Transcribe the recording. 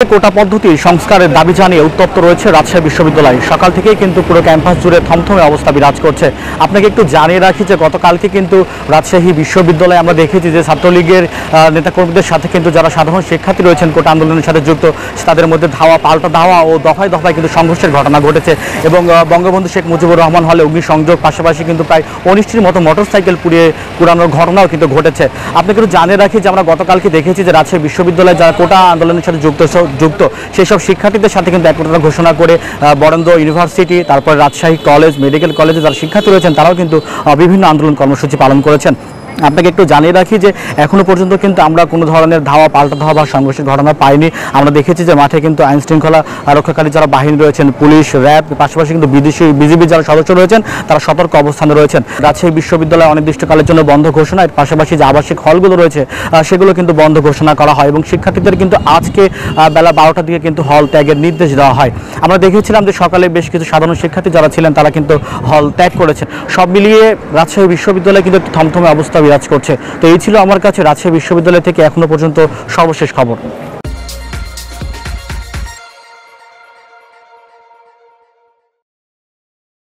কোটা পদ্ধতি সংস্কারের দাবি জানিয়ে উত্তপ্ত রয়েছে রাজশাহী বিশ্ববিদ্যালয়। সকাল থেকেই কিন্তু পুরো ক্যাম্পাস জুড়ে থমথমে অবস্থা বিরাজ করছে। আপনাকে একটু জানিয়ে রাখি যে গতকালকে কিন্তু রাজশাহী বিশ্ববিদ্যালয়ে আমরা দেখেছি যে ছাত্রলীগের নেতাকর্মীদের সাথে কিন্তু যারা সাধারণ শিক্ষার্থী রয়েছেন কোটা আন্দোলনের সাথে যুক্ত, তাদের মধ্যে ধাওয়া পাল্টা ধাওয়া ও দফায় দফায় কিন্তু সংঘর্ষের ঘটনা ঘটেছে এবং বঙ্গবন্ধু শেখ মুজিবুর রহমান হলে অগ্নিসংযোগ, পাশাপাশি কিন্তু প্রায় 19টির মতো মোটরসাইকেল পুরানোর ঘটনাও কিন্তু ঘটেছে। আপনাকে একটু জানিয়ে রাখি যে আমরা গতকালকে দেখেছি যে রাজশাহী বিশ্ববিদ্যালয়ে যারা কোটা আন্দোলনের সাথে যুক্ত সেই সব শিক্ষার্থীদের সাথে কিন্তু একতা ঘোষণা করে বরেন্দ্র ইউনিভার্সিটি, তারপর রাজশাহী কলেজ, মেডিকেল কলেজে যারা শিক্ষার্থী রয়েছেন তারাও কিন্তু বিভিন্ন আন্দোলন কর্মসূচি পালন করেছেন। আপনাকে একটু জানিয়ে রাখি যে এখনো পর্যন্ত কিন্তু আমরা কোনো ধরনের ধাওয়া পাল্টা ধাওয়া বা সংঘর্ষের ঘটনা পাইনি। আমরা দেখেছি যে মাঠে কিন্তু আইন শৃঙ্খলা রক্ষাকারী যারা বাহিনী রয়েছেন, পুলিশ, র্যাব, পাশাপাশি কিন্তু বিজিবি যারা সদস্য রয়েছেন তারা সতর্ক অবস্থানে রয়েছেন। রাজশাহী বিশ্ববিদ্যালয় অনির্দিষ্টকালের জন্য বন্ধ ঘোষণা, এর পাশাপাশি যে আবাসিক হলগুলো রয়েছে সেগুলো কিন্তু বন্ধ ঘোষণা করা হয় এবং শিক্ষার্থীদের কিন্তু আজকে বেলা 12টার দিকে কিন্তু হল ত্যাগের নির্দেশ দেওয়া হয়। আমরা দেখেছিলাম যে সকালে বেশ কিছু সাধারণ শিক্ষার্থী যারা ছিলেন তারা কিন্তু হল ত্যাগ করেছেন। সব মিলিয়ে রাজশাহী বিশ্ববিদ্যালয় কিন্তু একটু থমথমে অবস্থা বিরাজ করছে। তো এই ছিল আমার কাছে রাজশাহী বিশ্ববিদ্যালয় থেকে এখনো পর্যন্ত সর্বশেষ খবর।